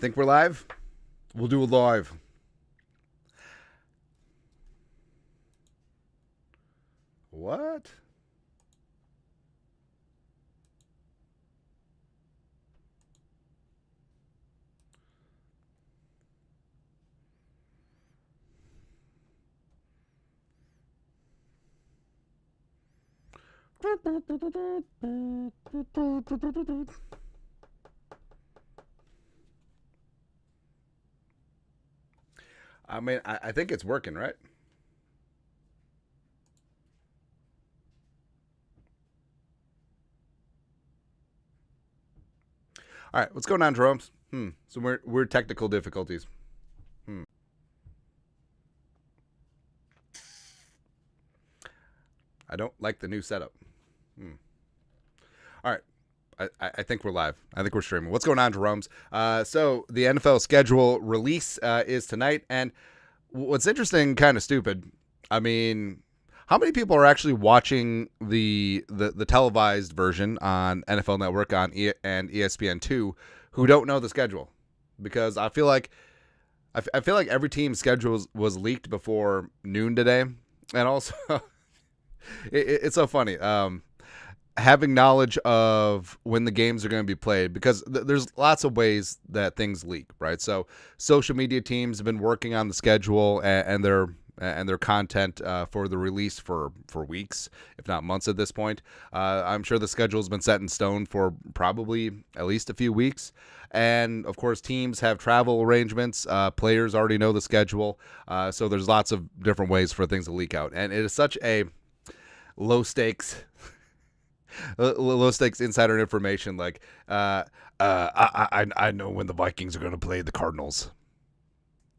think we're live. We'll do a live. What? I mean, I think it's working, right? All right, what's going on, Jerome? Some weird technical difficulties. I don't like the new setup. All right. I think we're live. I think we're streaming. What's going on, Jerome's? So the NFL schedule release is tonight, and what's interesting, kind of stupid. I mean, how many people are actually watching the televised version on NFL Network and ESPN2 who don't know the schedule? Because I feel like every team's schedule was leaked before noon today, and also it's so funny. Having knowledge of when the games are going to be played, because there's lots of ways that things leak, right? So social media teams have been working on the schedule and their content for the release for weeks, if not months at this point. I'm sure the schedule has been set in stone for probably at least a few weeks. And, of course, teams have travel arrangements. Players already know the schedule. So there's lots of different ways for things to leak out. And it is such a low-stakes insider information. Like, I know when the Vikings are going to play the Cardinals.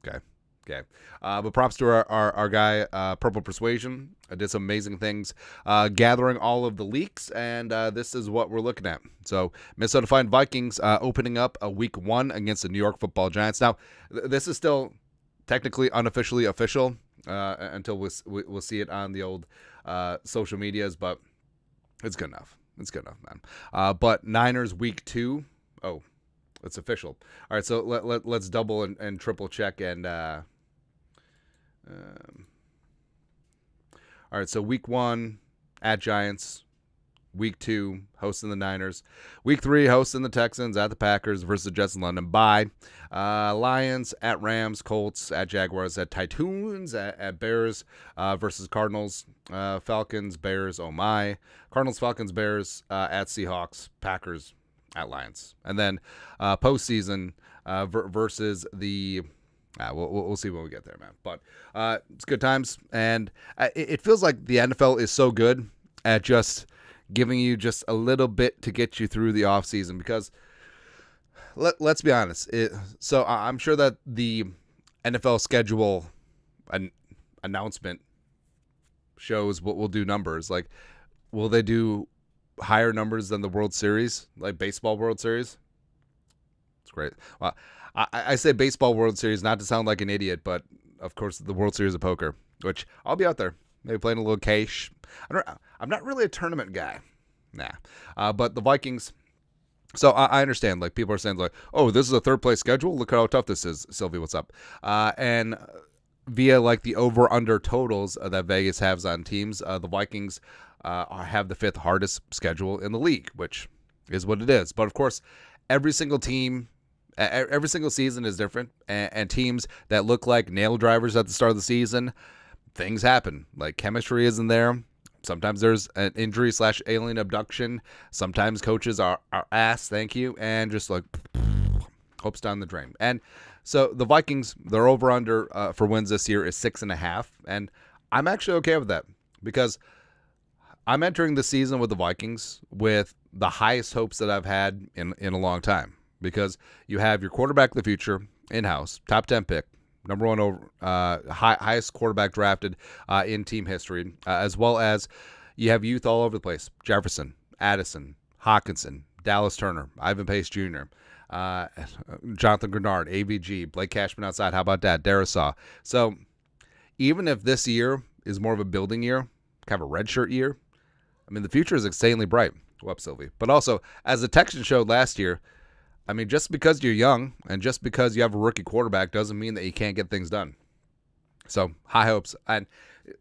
Okay. But props to our guy, Purple Persuasion. Did some amazing things gathering all of the leaks, and this is what we're looking at. So Minnesota Fine Vikings opening up a week 1 against the New York Football Giants. Now, this is still technically unofficially official until we'll see it on the old social medias, but it's good enough. It's good enough, man. But Niners week 2. Oh, it's official. All right, so let's double and triple check. And all right, so week 1 at Giants. Week 2 hosting the Niners. Week 3 hosting the Texans at the Packers versus the Jets in London. Bye. Lions at Rams, Colts at Jaguars, at Titans, at Bears versus Cardinals, Falcons, Bears, oh my. Cardinals, Falcons, Bears at Seahawks, Packers at Lions. And then postseason versus the we'll see when we get there, man. But it's good times, and it feels like the NFL is so good at just giving you just a little bit to get you through the offseason, because let's be honest. So I'm sure that the NFL schedule announcement shows will do numbers. Like, will they do higher numbers than the World Series, like baseball World Series? It's great. Well, I say baseball World Series not to sound like an idiot, but of course the World Series of Poker, which I'll be out there, maybe playing a little cash. I'm not really a tournament guy. Nah. But the Vikings. So I understand, like, people are saying, like, oh, this is a third place schedule. Look at how tough this is. Sylvie, what's up? And via like the over under totals that Vegas has on teams, the Vikings have the 5th hardest schedule in the league, which is what it is. But of course, every single team, every single season is different, and teams that look like nail drivers at the start of the season, things happen. Like, chemistry isn't there. Sometimes there's an injury / alien abduction. Sometimes coaches are ass, thank you, and just like hopes down the drain. And so the Vikings, their over under for wins this year is 6.5, and I'm actually okay with that, because I'm entering the season with the Vikings with the highest hopes that I've had in a long time, because you have your quarterback of the future in-house, top 10 pick, number 1 over highest quarterback drafted in team history, as well as you have youth all over the place. Jefferson, Addison, Hawkinson, Dallas Turner, Ivan Pace Jr., Jonathan Grenard, AVG, Blake Cashman outside. How about that? Darisaw. So even if this year is more of a building year, kind of a redshirt year, I mean, the future is insanely bright. Go up, Sylvie. But also, as the Texans showed last year, I mean, just because you're young and just because you have a rookie quarterback doesn't mean that you can't get things done. So high hopes. And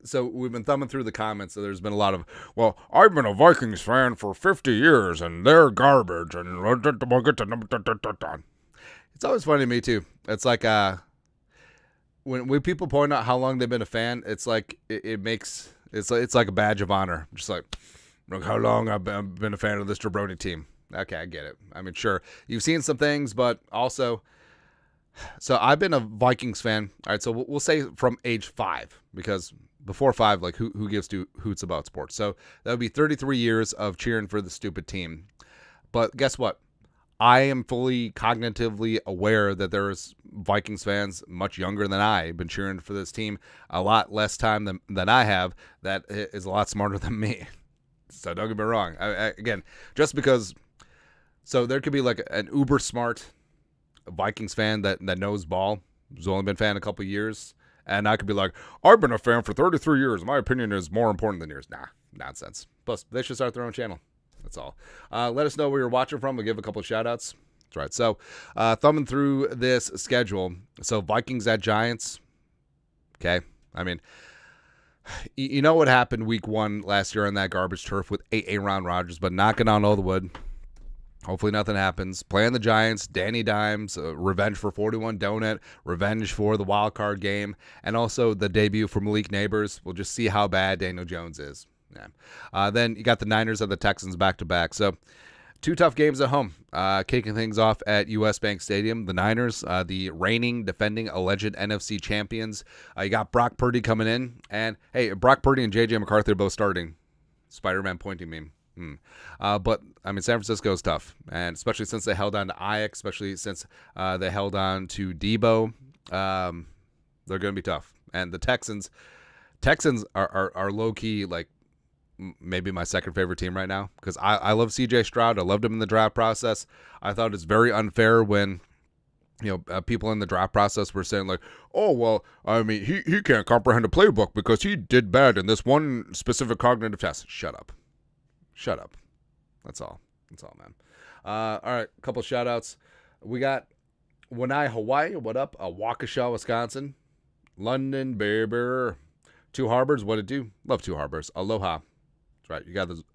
so we've been thumbing through the comments. So there's been a lot of, well, I've been a Vikings fan for 50 years and they're garbage. And it's always funny to me too. It's like when people point out how long they've been a fan, it's like it makes it's like a badge of honor. Just like, look how long I've been a fan of this jabroni team. Okay, I get it. I mean, sure, you've seen some things, but also. So I've been a Vikings fan. All right, so we'll say from age 5, because before 5, like who gives two hoots about sports? So that would be 33 years of cheering for the stupid team. But guess what? I am fully cognitively aware that there's Vikings fans much younger than I have been cheering for this team a lot less time than I have that is a lot smarter than me. So don't get me wrong. Again, just because, so there could be like an uber smart Vikings fan that knows ball, who's only been a fan a couple years, and I could be like, I've been a fan for 33 years. My opinion is more important than yours. Nah, nonsense. Plus, they should start their own channel. That's all. Let us know where you're watching from. We'll give a couple of shout outs. That's right. So, thumbing through this schedule. So, Vikings at Giants. Okay. I mean, you know what happened week 1 last year on that garbage turf with Aaron Rodgers, but knocking on all the wood. Hopefully nothing happens. Playing the Giants, Danny Dimes, revenge for 41 Donut, revenge for the wild card game, and also the debut for Malik Neighbors. We'll just see how bad Daniel Jones is. Yeah. Then you got the Niners and the Texans back-to-back. So 2 tough games at home. Kicking things off at US Bank Stadium. The Niners, the reigning, defending, alleged NFC champions. You got Brock Purdy coming in. And, hey, Brock Purdy and J.J. McCarthy are both starting. Spider-Man pointing meme. But I mean, San Francisco is tough, and especially since they held on to Aiyuk, especially since they held on to Debo, they're going to be tough. And the Texans are low key like maybe my second favorite team right now, because I love C.J. Stroud. I loved him in the draft process. I thought it's very unfair when people in the draft process were saying like, oh, well, I mean, he can't comprehend a playbook because he did bad in this one specific cognitive test. Shut up. That's all, man. All right, a couple shout outs. We got Wanai, Hawaii. What up? Waukesha, Wisconsin. London, baby. Two Harbors. What it do? Love Two Harbors. Aloha. That's right. You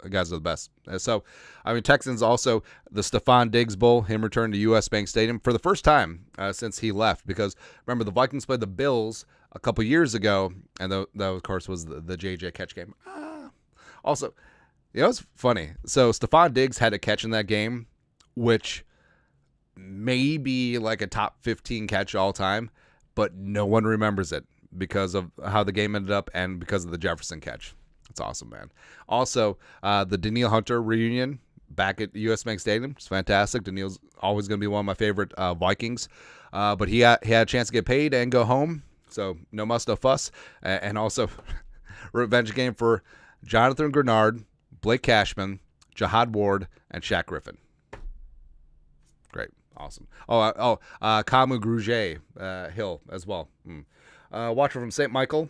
guys are the best. So, I mean, Texans also, the Stephon Diggs Bowl, him returned to US Bank Stadium for the first time since he left. Because, remember, the Vikings played the Bills a couple years ago, and that, of course, was the JJ catch game. Also, you know, it's funny. So Stephon Diggs had a catch in that game, which may be like a top 15 catch all time, but no one remembers it because of how the game ended up and because of the Jefferson catch. It's awesome, man. Also, the Danielle Hunter reunion back at US Bank Stadium. It's fantastic. Danielle's always going to be one of my favorite Vikings, but he had a chance to get paid and go home, so no muss, no fuss. And also, revenge game for Jonathan Grenard, Blake Cashman, Jihad Ward, and Shaq Griffin. Great. Awesome. Kamu Grugier Hill as well. Watcher from St. Michael.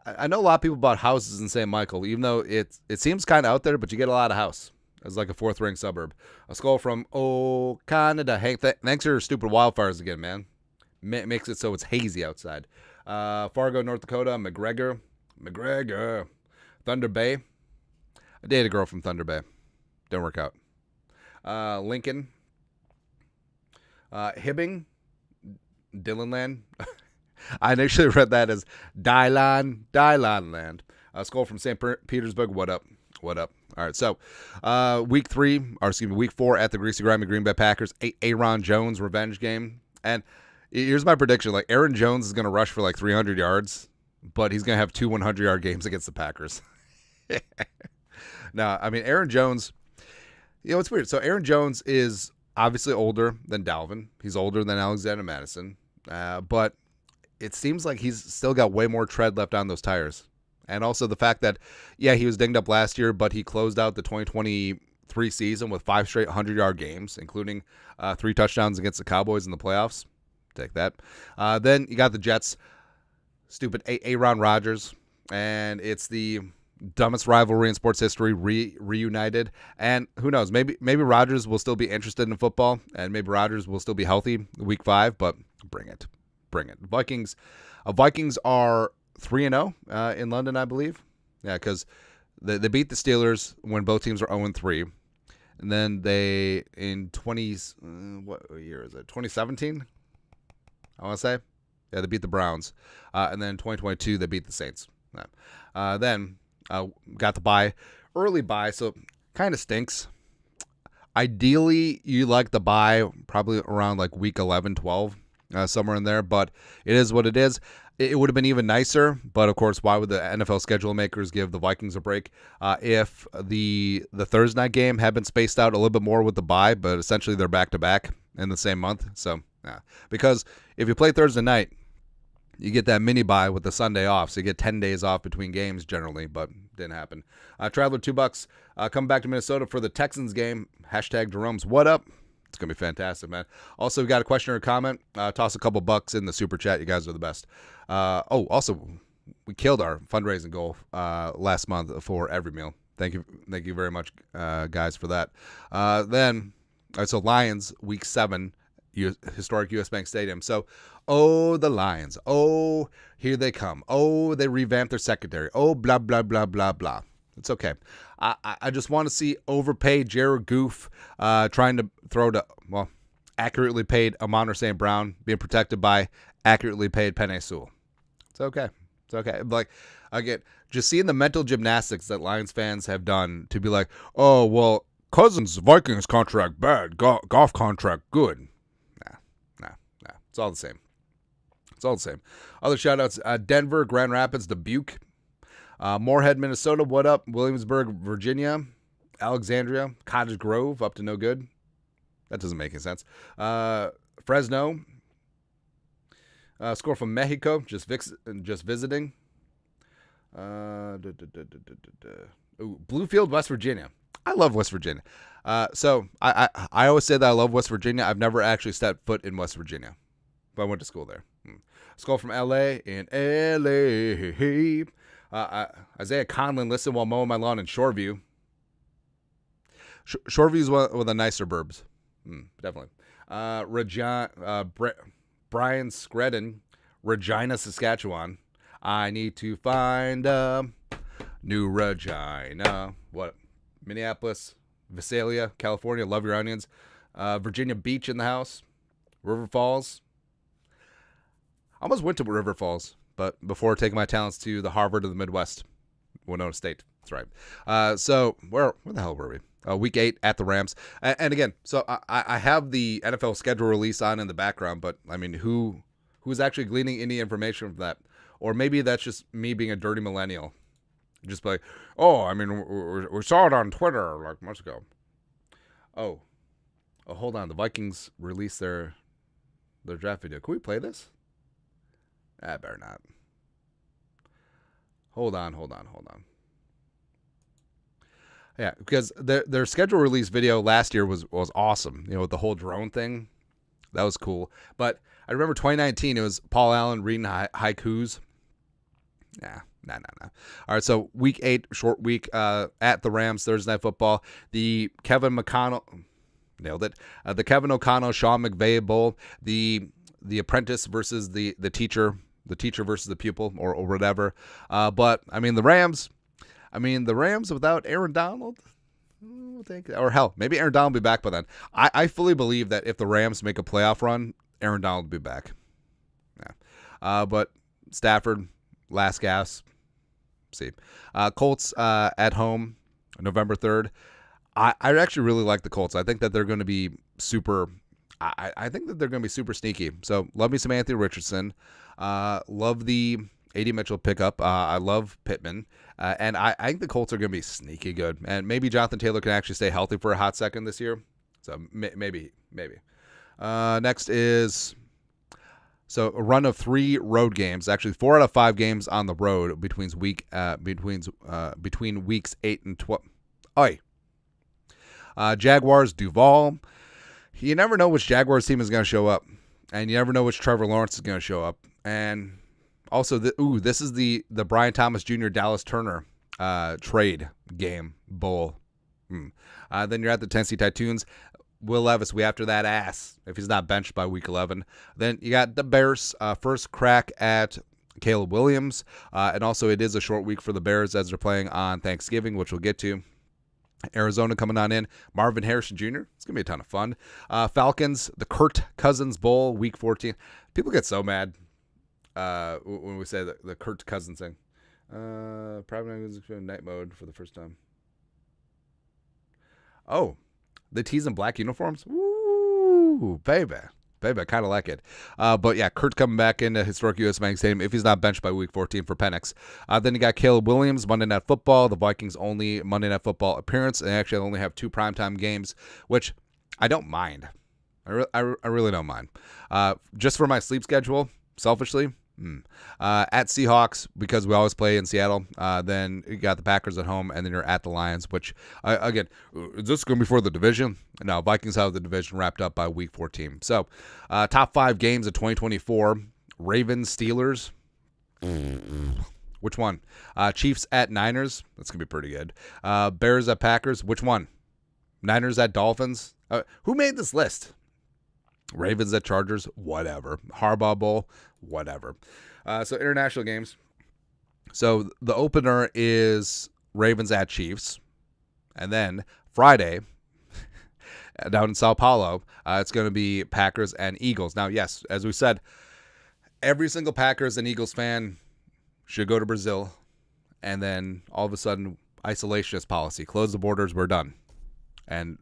I know a lot of people bought houses in St. Michael, even though it seems kind of out there, but you get a lot of house. It's like a 4th-ring suburb. A skull from Canada. Hank, thanks for your stupid wildfires again, man. Makes it so it's hazy outside. Fargo, North Dakota. McGregor. Thunder Bay. I dated a girl from Thunder Bay. Didn't work out. Lincoln. Hibbing. Dillonland. I initially read that as Dylon Land. Skull from St. Petersburg. What up? All right, so week 4 at the Greasy Grimy Green Bay Packers. Aaron Jones revenge game. And here's my prediction. Like, Aaron Jones is going to rush for like 300 yards, but he's going to have 2 100-yard games against the Packers. Now, I mean, Aaron Jones, it's weird. So Aaron Jones is obviously older than Dalvin. He's older than Alexander Madison. But it seems like he's still got way more tread left on those tires. And also the fact that, he was dinged up last year, but he closed out the 2023 season with 5 straight 100-yard games, including 3 touchdowns against the Cowboys in the playoffs. Take that. Then you got the Jets, stupid Aaron Rodgers. And it's the dumbest rivalry in sports history reunited. And who knows, maybe Rodgers will still be interested in football, and maybe Rodgers will still be healthy week 5, but bring it. Vikings are 3-0 in London, I believe. Yeah, because they beat the Steelers when both teams were 0-3. And then they, in what year is it? 2017, I want to say. Yeah, they beat the Browns. And then 2022, they beat the Saints. Then got the early bye, so kind of stinks. Ideally, you like the bye probably around like week 11, 12, somewhere in there. But it is what it is. It would have been even nicer, but of course, why would the NFL schedule makers give the Vikings a break? If the Thursday night game had been spaced out a little bit more with the bye, but essentially they're back-to-back in the same month. So, yeah. Because if you play Thursday night, you get that mini bye with the Sunday off, so you get 10 days off between games generally, but didn't happen. Traveler, $2. Coming back to Minnesota for the Texans game. #Jerome's what up? It's going to be fantastic, man. Also, we got a question or a comment. Toss a couple bucks in the super chat. You guys are the best. Also, we killed our fundraising goal last month for every meal. Thank you very much, guys, for that. So Lions, week 7, historic U.S. Bank Stadium. So, the Lions. Here they come. They revamped their secondary. Blah, blah, blah, blah, blah. It's okay. I just want to see overpaid Jared Goff trying to throw to, accurately paid Amon-Ra St. Brown being protected by accurately paid Penei Sewell. It's okay. Like, again, just seeing the mental gymnastics that Lions fans have done to be like, Cousins' Vikings contract bad, Goff contract good. Nah. It's all the same. Other shout-outs, Denver, Grand Rapids, Dubuque. Moorhead, Minnesota, what up? Williamsburg, Virginia. Alexandria, Cottage Grove, up to no good. That doesn't make any sense. Fresno. Score from Mexico, just visiting. Bluefield, West Virginia. I love West Virginia. So I always say that I love West Virginia. I've never actually stepped foot in West Virginia, but I went to school there. Score from L.A. in L.A. Isaiah Conlon, listen while mowing my lawn in Shoreview. Shoreview's one of the nicer burbs. Definitely. Brian Scredden, Regina, Saskatchewan. I need to find a new Regina. What? Minneapolis, Visalia, California. Love your onions. Virginia Beach in the house. River Falls. I almost went to River Falls, but before taking my talents to the Harvard of the Midwest, Winona State. That's right. So where the hell were we? Week 8 at the Rams. And again, so I have the NFL schedule release on in the background, but I mean, who's actually gleaning any information from that? Or maybe that's just me being a dirty millennial. Just like, we saw it on Twitter like months ago. Oh, hold on. The Vikings released their draft video. Can we play this? I better not. Hold on. Yeah, because their schedule release video last year was awesome. With the whole drone thing. That was cool. But I remember 2019, it was Paul Allen reading haikus. Nah. All right, so week 8, short week at the Rams, Thursday Night Football. The Kevin McConnell, nailed it. The Kevin O'Connell, Sean McVay Bowl. The apprentice versus the teacher. The teacher versus the pupil or whatever. But, the Rams without Aaron Donald, or hell, maybe Aaron Donald will be back by then. I fully believe that if the Rams make a playoff run, Aaron Donald will be back. Yeah. But Stafford, last gas. See. Colts at home, November 3rd. I actually really like the Colts. I think that they're going to be super. I think that they're going to be super sneaky. So love me some Anthony Richardson. Love the A.D. Mitchell pickup. I love Pittman. And I think the Colts are going to be sneaky good. And maybe Jonathan Taylor can actually stay healthy for a hot second this year. So maybe. Next is a run of 3 road games. Actually, 4 out of 5 games on the road between weeks 8 and 12. Jaguars, Duval. You never know which Jaguars team is going to show up. And you never know which Trevor Lawrence is going to show up. And also, this is the Brian Thomas Jr. Dallas Turner trade game bowl. Then you're at the Tennessee Titans. Will Levis, we after that ass if he's not benched by week 11. Then you got the Bears, first crack at Caleb Williams. And also it is a short week for the Bears as they're playing on Thanksgiving, which we'll get to. Arizona coming on in. Marvin Harrison Jr. It's going to be a ton of fun. Falcons, the Kirk Cousins Bowl, week 14. People get so mad when we say the Kirk Cousins thing. Probably night mode for the first time. Oh, the tees in black uniforms? Woo, baby. Baby, I kind of like it. But yeah, Kurt coming back into historic U.S. Bank Stadium if he's not benched by week 14 for Penix. Then you got Caleb Williams, Monday Night Football, the Vikings' only Monday Night Football appearance. And they actually only have 2 primetime games, which I don't mind. I really don't mind. Just for my sleep schedule, selfishly, at Seahawks, because we always play in Seattle. Then you got the Packers at home, and then you're at the Lions, which, again, is this going to be for the division? No, Vikings have the division wrapped up by week 14. So, top 5 games of 2024, Ravens, Steelers. Which one? Chiefs at Niners. That's going to be pretty good. Bears at Packers. Which one? Niners at Dolphins. Who made this list? Ravens at Chargers, whatever. Harbaugh Bowl, whatever. So international games. So the opener is Ravens at Chiefs. And then Friday, down in Sao Paulo, it's going to be Packers and Eagles. Now, yes, as we said, every single Packers and Eagles fan should go to Brazil. And then all of a sudden, isolationist policy. Close the borders, we're done. And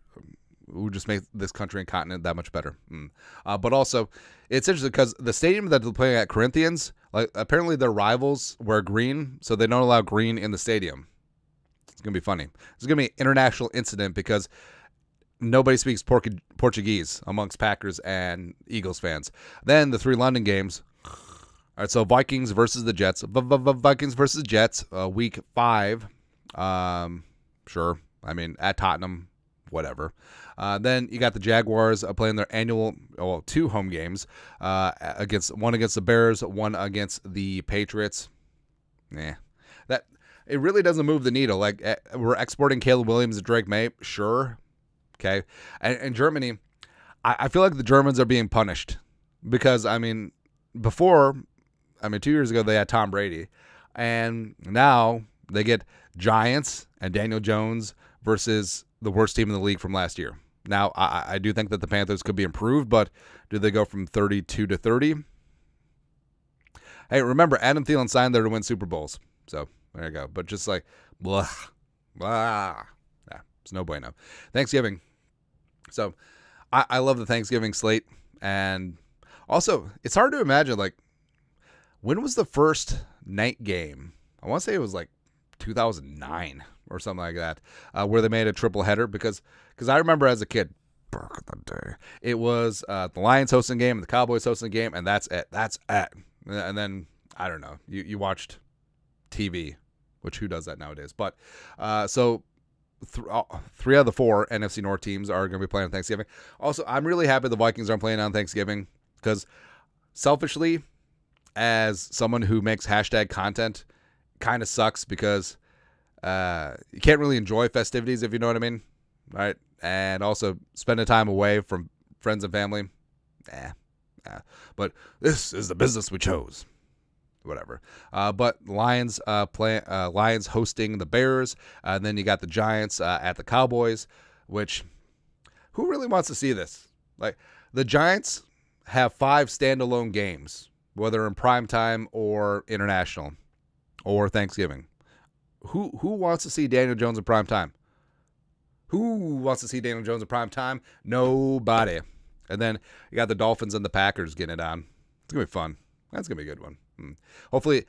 we just make this country and continent that much better. But also, it's interesting because the stadium that they're playing at, Corinthians, like apparently their rivals wear green, so they don't allow green in the stadium. It's going to be funny. It's going to be an international incident because nobody speaks Portuguese amongst Packers and Eagles fans. Then the 3 London games. All right, so Vikings versus the Jets. Vikings versus Jets, week 5. Sure. I mean, at Tottenham, whatever. Then you got the Jaguars playing their annual, 2 home games, one against the Bears, one against the Patriots. That it really doesn't move the needle. Like, we're exporting Caleb Williams and Drake May, sure, okay. And Germany, I feel like the Germans are being punished because 2 years ago they had Tom Brady, and now they get Giants and Daniel Jones versus the worst team in the league from last year. Now, I do think that the Panthers could be improved, but do they go from 32 to 30? Hey, remember, Adam Thielen signed there to win Super Bowls. So, there you go. But just like, blah, blah. Yeah, it's no bueno. Thanksgiving. So, I love the Thanksgiving slate. And also, it's hard to imagine, like, when was the first night game? I want to say it was like 2009 or something like that, where they made a triple header because I remember as a kid, back in the day, it was the Lions hosting game and the Cowboys hosting game, and that's it. And then, I don't know, you watched TV, which who does that nowadays? But so 3 out of the 4 NFC North teams are going to be playing on Thanksgiving. Also, I'm really happy the Vikings aren't playing on Thanksgiving because selfishly, as someone who makes hashtag content, kind of sucks because you can't really enjoy festivities, if you know what I mean, right? And also spending time away from friends and family, but this is the business we chose. Whatever. But Lions Lions hosting the Bears, and then you got the Giants at the Cowboys. Which, who really wants to see this? Like, the Giants have 5 standalone games, whether in primetime or international or Thanksgiving. Who wants to see Daniel Jones in prime time? Who wants to see Daniel Jones in prime time? Nobody. And then you got the Dolphins and the Packers getting it on. It's going to be fun. That's going to be a good one. Hopefully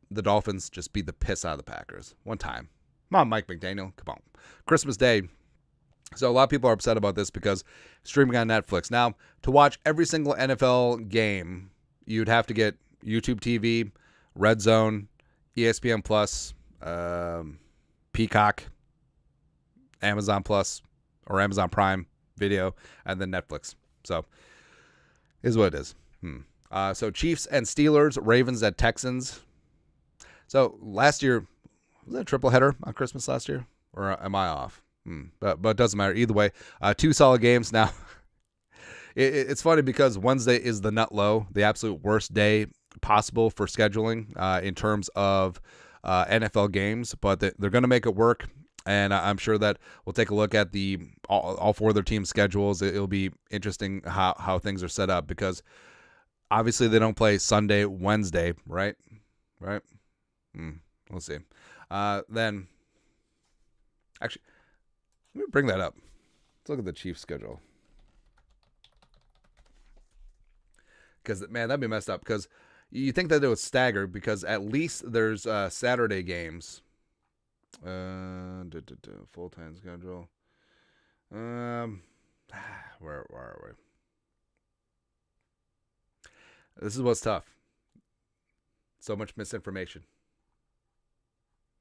the Dolphins just beat the piss out of the Packers one time. Come on, Mike McDaniel. Come on. Christmas Day. So a lot of people are upset about this because streaming on Netflix. Now, to watch every single NFL game, you'd have to get YouTube TV, Red Zone, ESPN Plus, Peacock, Amazon Plus, or Amazon Prime Video, and then Netflix. So, is what it is. So Chiefs and Steelers, Ravens at Texans. So last year, Was that a triple header on Christmas last year? Or am I off? But it doesn't matter. Either way, 2 solid games. Now, it's funny because Wednesday is the nut low, the absolute worst day possible for scheduling in terms of NFL games, but they're going to make it work. And I'm sure that we'll take a look at all 4 of their team schedules. It'll be interesting how things are set up because obviously they don't play Sunday, Wednesday, right? Right? We'll see. Then, actually, let me bring that up. Let's look at the Chiefs schedule. Because, man, that'd be messed up. Because you think that it would stagger because at least there's Saturday games. Full-time schedule. Where are we? This is what's tough. So much misinformation.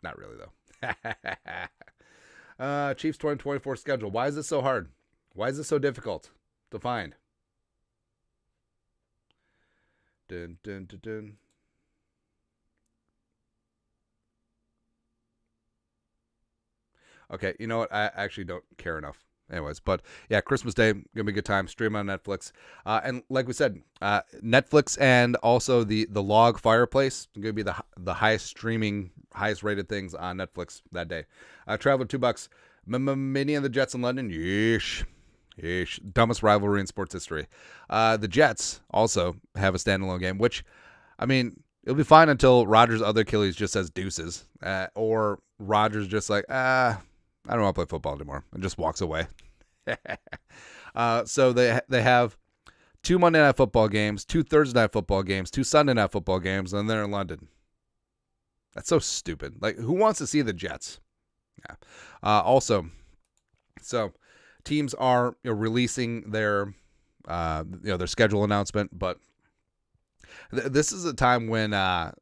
Not really, though. Chiefs 2024 schedule. Why is this so hard? Why is this so difficult to find? Dun, dun, dun, dun. Okay, you know what? I actually don't care enough. Anyways, but yeah, Christmas Day, gonna be a good time. Stream on Netflix, and like we said, Netflix and also the Log Fireplace gonna be the highest rated things on Netflix that day. Travel $2. Mini and the Jets in London. Yeesh. Dumbest rivalry in sports history. The Jets also have a standalone game, which, I mean, it'll be fine until Rodgers' other Achilles just says deuces, or Rodgers just like, I don't want to play football anymore, and just walks away. So they have 2 Monday Night Football games, 2 Thursday Night Football games, 2 Sunday Night Football games, and they're in London. That's so stupid. Like, who wants to see the Jets? Yeah. Also, so teams are releasing their their schedule announcement, but this is a time when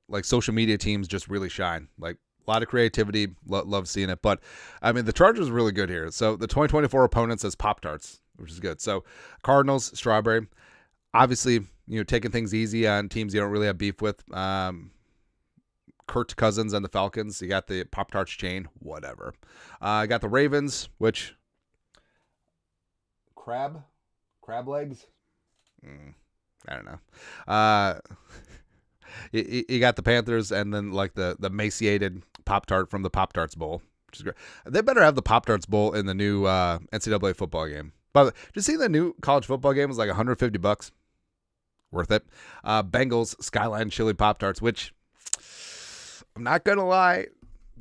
like social media teams just really shine. Like, a lot of creativity, love seeing it. But, I mean, the Chargers are really good here. So, the 2024 opponent says Pop-Tarts, which is good. So, Cardinals, Strawberry. Obviously, taking things easy on teams you don't really have beef with. Kirk Cousins and the Falcons. You got the Pop-Tarts chain, whatever. I got the Ravens, which... Crab legs? I don't know. You got the Panthers and then like the emaciated Pop-Tart from the Pop-Tarts Bowl, which is great. They better have the Pop-Tarts Bowl in the new NCAA football game. But just see the new college football game was like $150. Worth it. Bengals Skyline Chili Pop-Tarts, which I'm not going to lie,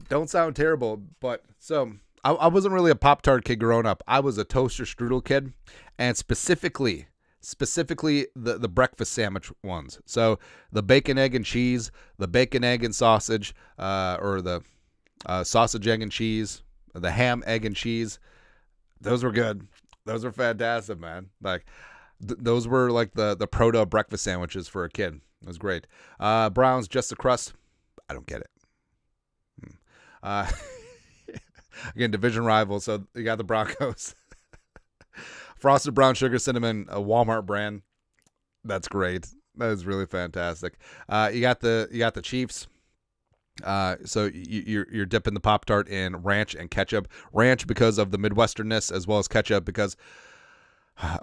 don't sound terrible. But so I wasn't really a Pop-Tart kid growing up. I was a toaster strudel kid, and specifically the breakfast sandwich ones. So the bacon, egg, and cheese, the bacon, egg, and sausage, or the sausage, egg, and cheese, the ham, egg, and cheese. Those were good. Those were fantastic, man. Like, those were like the proto breakfast sandwiches for a kid. It was great. Browns, just the crust. I don't get it. Again, division rival. So you got the Broncos. Frosted brown sugar cinnamon, a Walmart brand. That's great. That is really fantastic. You got the Chiefs. So you're dipping the Pop-Tart in ranch and ketchup. Ranch because of the Midwesternness, as well as ketchup because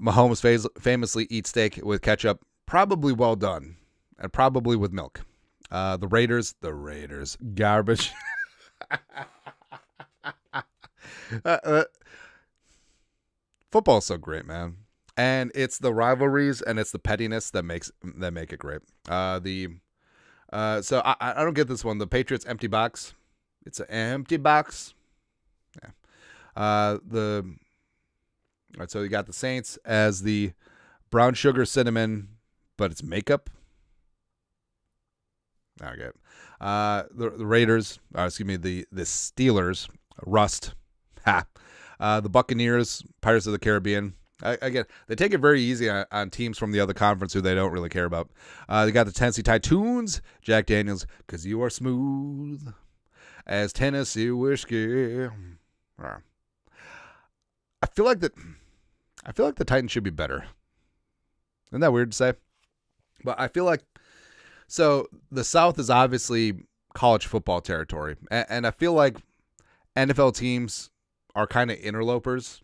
Mahomes famously eats steak with ketchup. Probably well done, and probably with milk. The Raiders, garbage. Football's so great, man, and it's the rivalries and it's the pettiness that make it great. So I don't get this one. The Patriots empty box. It's an empty box. Yeah. All right, so you got the Saints as the brown sugar cinnamon, but it's makeup. Okay. The Raiders. The Steelers. Rust. Ha. The Buccaneers, Pirates of the Caribbean. Again, they take it very easy on teams from the other conference who they don't really care about. They got the Tennessee Titans, Jack Daniels, because you are smooth as Tennessee whiskey. I feel like the Titans should be better. Isn't that weird to say? But I feel like, so the South is obviously college football territory. And I feel like NFL teams are kind of interlopers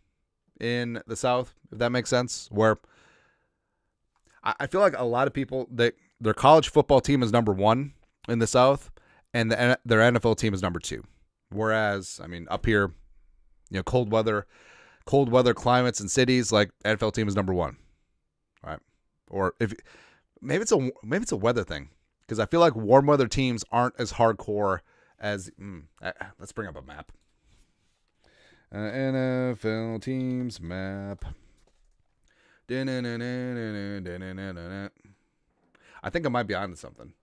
in the South, if that makes sense, where I feel like a lot of people, their college football team is number one in the South, and their NFL team is number two. Whereas, I mean, up here, cold weather climates and cities, like NFL team is number one, right? Or if maybe it's a weather thing, because I feel like warm weather teams aren't as hardcore as. Let's bring up a map. NFL teams map. I think I might be onto something.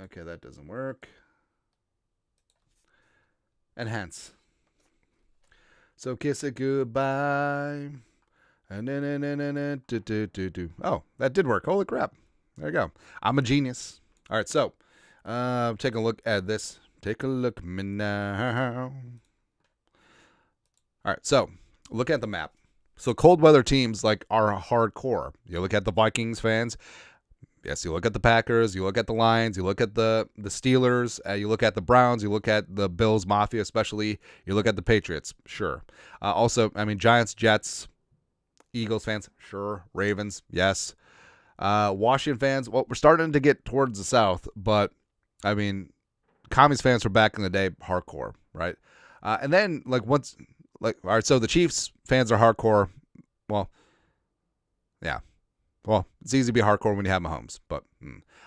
Okay, that doesn't work. Enhance. So kiss it goodbye. Oh, that did work. Holy crap. There you go. I'm a genius. All right, so take a look at this. Take a look now. All right, so look at the map. So cold weather teams like are hardcore. You look at the Vikings fans. Yes, you look at the Packers. You look at the Lions. You look at the Steelers. You look at the Browns. You look at the Bills Mafia, especially. You look at the Patriots. Sure. Also, I mean, Giants, Jets, Eagles fans. Sure. Ravens. Yes. Washington fans. Well, we're starting to get towards the South, but I mean, Commies fans were back in the day hardcore, right? And then all right, so the Chiefs fans are hardcore. Well, yeah. Well, it's easy to be hardcore when you have Mahomes, but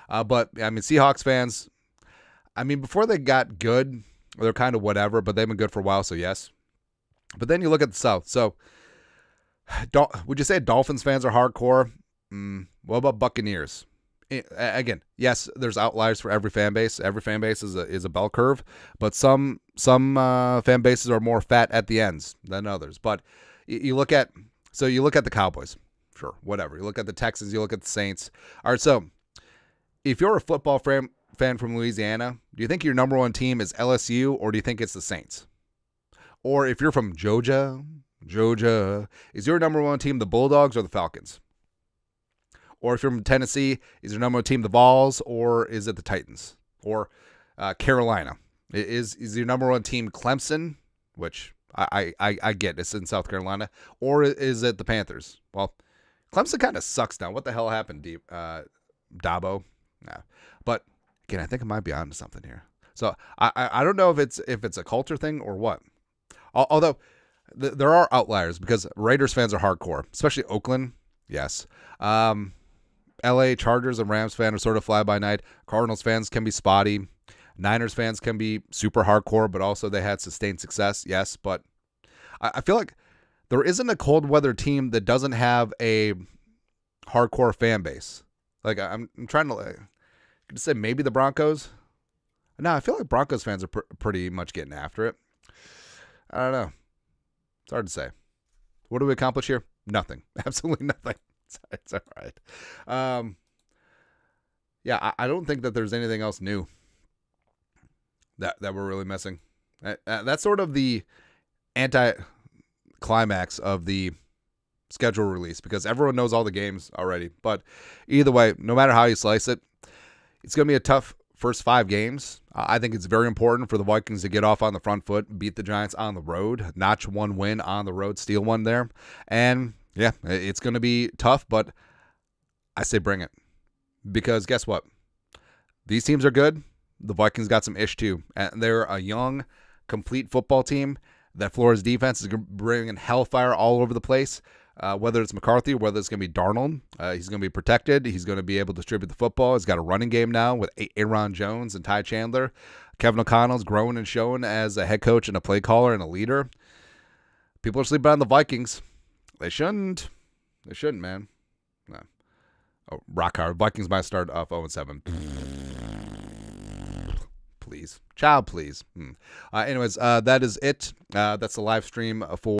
I mean, Seahawks fans, I mean, before they got good, they're kind of whatever, but they've been good for a while, so yes. But then you look at the South. So, would you say Dolphins fans are hardcore? What about Buccaneers? Again, yes, there's outliers for every fan base. Every fan base is a bell curve, but some fan bases are more fat at the ends than others. But you look at the Cowboys. Sure, whatever. You look at the Texans, you look at the Saints. All right, so if you're a football fan from Louisiana, do you think your number one team is LSU or do you think it's the Saints? Or if you're from Georgia, is your number one team the Bulldogs or the Falcons? Or if you're from Tennessee, is your number one team the Vols or is it the Titans? Or Carolina? Is your number one team Clemson, which I get, it's in South Carolina, or is it the Panthers? Well, Clemson kind of sucks now. What the hell happened, Dabo? Nah. But again, I think I might be onto something here. So I don't know if it's a culture thing or what. Although there are outliers because Raiders fans are hardcore, especially Oakland. Yes. LA Chargers and Rams fans are sort of fly by night. Cardinals fans can be spotty. Niners fans can be super hardcore, but also they had sustained success. Yes, but I feel like there isn't a cold weather team that doesn't have a hardcore fan base. Like I'm trying to say maybe the Broncos. No, I feel like Broncos fans are pretty much getting after it. I don't know. It's hard to say. What do we accomplish here? Nothing. Absolutely nothing. It's all right. Yeah, I don't think that there's anything else new that we're really missing. That's sort of the anti-climax of the schedule release because everyone knows all the games already. But either way, no matter how you slice it, it's going to be a tough first 5 games. I think it's very important for the Vikings to get off on the front foot, beat the Giants on the road, notch one win on the road, steal one there. And yeah, it's going to be tough, but I say bring it. Because guess what? These teams are good. The Vikings got some ish too. And they're a young, complete football team. That Florida's defense is bringing hellfire all over the place. Whether it's McCarthy, whether it's going to be Darnold, he's going to be protected. He's going to be able to distribute the football. He's got a running game now with Aaron Jones and Ty Chandler. Kevin O'Connell's growing and showing as a head coach and a play caller and a leader. People are sleeping on the Vikings. They shouldn't. They shouldn't, man. No. Oh, rock hard. Vikings might start off 0-7. Please. Child, please. Anyways, that is it. That's the live stream for